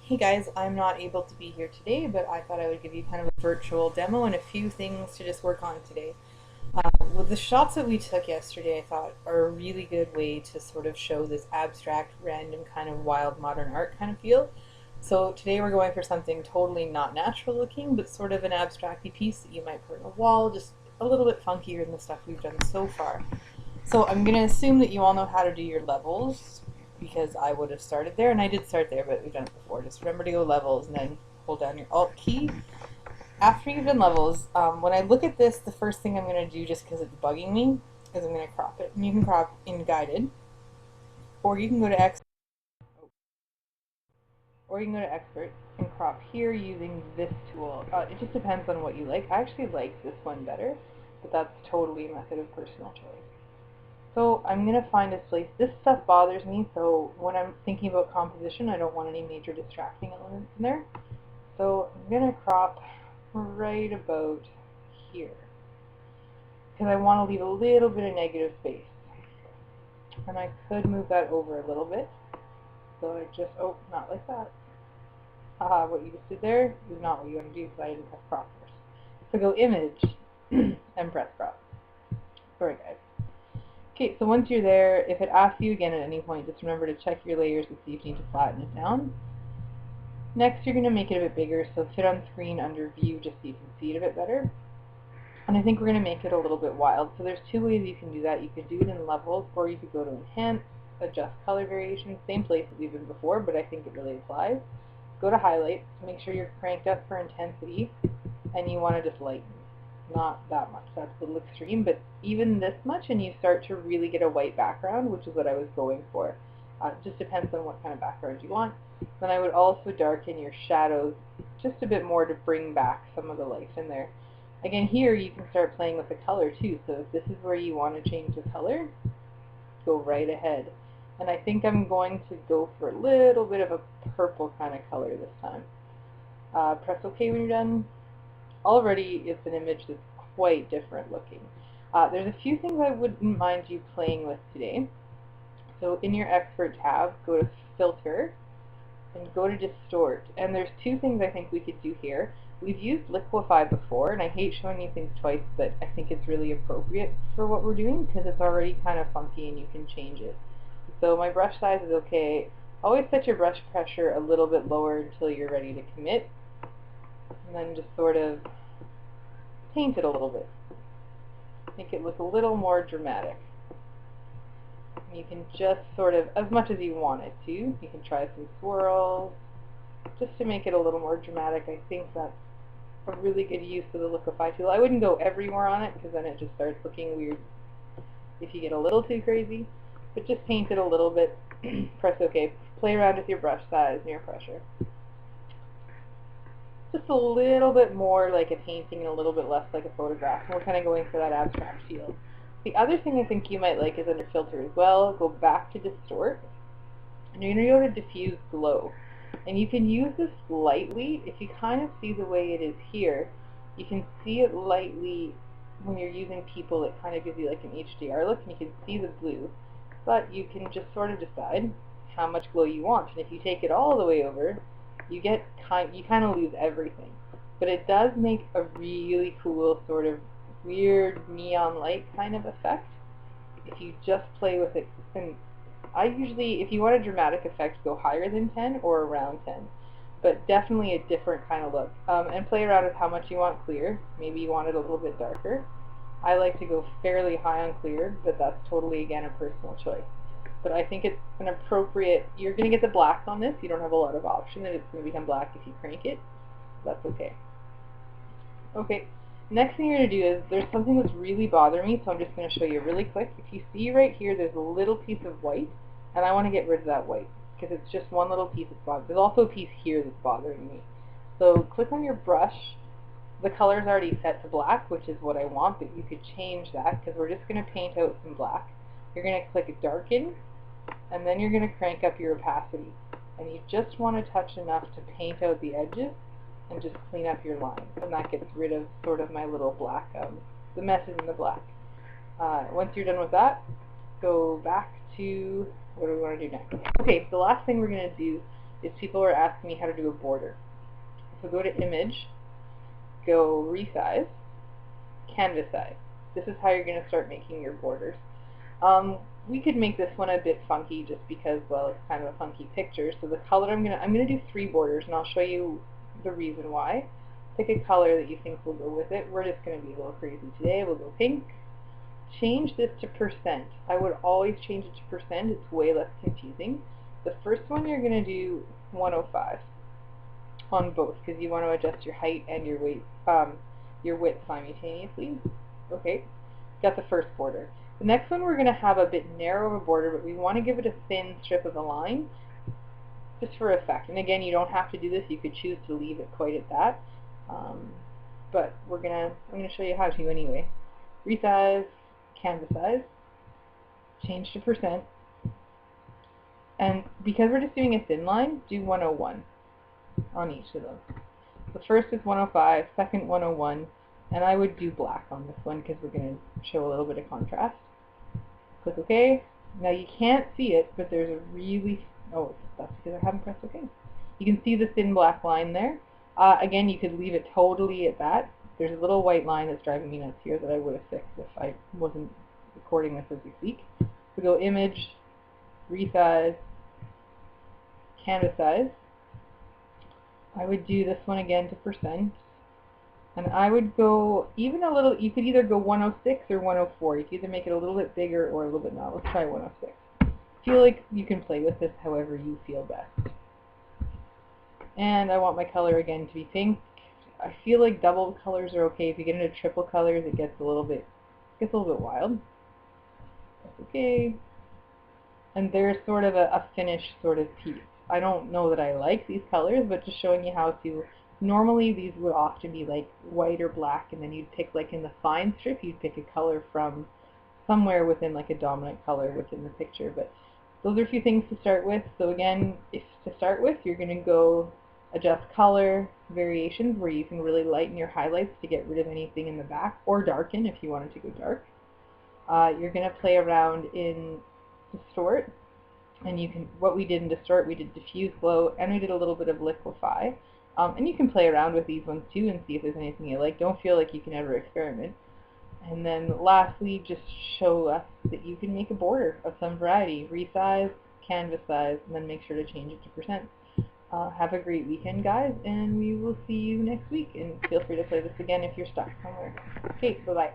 Hey guys, I'm not able to be here today, but I thought I would give you kind of a virtual demo and a few things to just work on today. With the shots that we took yesterday, I thought are a really good way to sort of show this abstract, random kind of wild modern art kind of feel. So today we're going for something totally not natural looking, but sort of an abstracty piece that you might put on a wall, just a little bit funkier than the stuff we've done so far. So I'm going to assume that you all know how to do your levels because I would have started there, and I did start there, but we've done it before. Just remember to go levels and then hold down your Alt key. After you've done levels, when I look at this, the first thing I'm going to do, just because it's bugging me, is I'm going to crop it. And you can crop in guided, or you can go to expert and crop here using this tool. It just depends on what you like. I actually like this one better, but that's totally a method of personal choice. So I'm going to find a place. This stuff bothers me, so when I'm thinking about composition, I don't want any major distracting elements in there. So I'm going to crop right about here, because I want to leave a little bit of negative space. And I could move that over a little bit. So I just, oh, not like that. Haha, what you just did there is not what you want to do, because I didn't press crop first. So go image and press crop. Sorry guys. Okay, so once you're there, if it asks you again at any point, just remember to check your layers to see if you need to flatten it down. Next, you're going to make it a bit bigger, so fit on screen under view just so you can see it a bit better. And I think we're going to make it a little bit wild. So there's two ways you can do that. You could do it in levels, or you could go to enhance, adjust color variation, same place that we've been before, but I think it really applies. Go to highlights, make sure you're cranked up for intensity, and you want to just lighten. Not that much, that's a little extreme, but even this much and you start to really get a white background, which is what I was going for. It just depends on what kind of background you want. Then I would also darken your shadows just a bit more to bring back some of the life in there. Again, here you can start playing with the color too, so if this is where you want to change the color, go right ahead. And I think I'm going to go for a little bit of a purple kind of color this time. Press OK when you're done. Already it's an image that's quite different looking. There's a few things I wouldn't mind you playing with today. So in your expert tab, go to filter and go to distort. And there's two things I think we could do here. We've used liquefy before, and I hate showing you things twice, but I think it's really appropriate for what we're doing because it's already kind of funky and you can change it. So my brush size is okay. Always set your brush pressure a little bit lower until you're ready to commit. And then just sort of paint it a little bit. Make it look a little more dramatic. You can just sort of, as much as you want it to, you can try some swirls, just to make it a little more dramatic. I think that's a really good use of the liquefy tool. I wouldn't go everywhere on it, because then it just starts looking weird if you get a little too crazy, but just paint it a little bit, press OK, play around with your brush size and your pressure. Just a little bit more like a painting and a little bit less like a photograph. And we're kind of going for that abstract feel. The other thing I think you might like is under filter as well. Go back to distort. And you're going to go to diffuse glow. And you can use this lightly. If you kind of see the way it is here, you can see it lightly when you're using people. It kind of gives you like an HDR look, and you can see the blue. But you can just sort of decide how much glow you want. And if you take it all the way over, you kind of lose everything. But it does make a really cool sort of weird neon light kind of effect if you just play with it. And I usually, if you want a dramatic effect, go higher than 10 or around 10. But definitely a different kind of look. And play around with how much you want clear. Maybe you want it a little bit darker. I like to go fairly high on clear, but that's totally, again, a personal choice. But I think it's an appropriate, you're going to get the blacks on this, you don't have a lot of option, and it's going to become black if you crank it. That's okay. Okay, next thing you're going to do is, there's something that's really bothering me, so I'm just going to show you really quick. If you see right here, there's a little piece of white, and I want to get rid of that white, because it's just one little piece that's bothering me. There's also a piece here that's bothering me. So click on your brush. The color is already set to black, which is what I want, but you could change that, because we're just going to paint out some black. You're going to click darken, and then you're going to crank up your opacity. And you just want to touch enough to paint out the edges and just clean up your lines. And that gets rid of sort of my little black, the messes in the black. Once you're done with that, go back to, what do we want to do next? Okay, so the last thing we're going to do is people are asking me how to do a border. So go to Image, go Resize, Canvas Size. This is how you're going to start making your borders. We could make this one a bit funky just because, well, it's kind of a funky picture. So the color I'm gonna do 3 borders, and I'll show you the reason why. Pick a color that you think will go with it. We're just going to be a little crazy today. We'll go pink. Change this to %. I would always change it to %. It's way less confusing. The first one you're going to do 105 on both because you want to adjust your height and your width simultaneously. Okay, got the first border. The next one we're going to have a bit narrow of a border, but we want to give it a thin strip of a line just for effect. And again, you don't have to do this. You could choose to leave it quite at that. But I'm going to show you how to anyway. Resize, Canvas Size, change to %. And because we're just doing a thin line, do 101 on each of those. The first is 105, second 101, and I would do black on this one because we're going to show a little bit of contrast. Click OK. Now you can't see it, but there's a really, that's because I haven't pressed OK. You can see the thin black line there. Again, you could leave it totally at that. There's a little white line that's driving me nuts here that I would have fixed if I wasn't recording this as we speak. So go Image, Resize, Canvas Size. I would do this one again to %. And I would go even a little, you could either go 106 or 104. You could either make it a little bit bigger or a little bit not. Let's try 106. Feel like you can play with this however you feel best. And I want my color again to be pink. I feel like double colors are okay. If you get into triple colors, it gets a little bit wild. That's okay. And there's sort of a finished sort of piece. I don't know that I like these colors, but just showing you how to. Normally these would often be like white or black, and then you'd pick, like in the fine strip, you'd pick a color from somewhere within like a dominant color within the picture. But those are a few things to start with. So again, to start with, you're going to go adjust color variations where you can really lighten your highlights to get rid of anything in the back, or darken if you wanted to go dark. You're going to play around in Distort, and you can, what we did in Distort, we did Diffuse Glow, and we did a little bit of Liquify. And you can play around with these ones too and see if there's anything you like. Don't feel like you can ever experiment. And then lastly, just show us that you can make a border of some variety. Resize, Canvas Size, and then make sure to change it to %. Have a great weekend, guys, and we will see you next week. And feel free to play this again if you're stuck somewhere. Okay, bye-bye.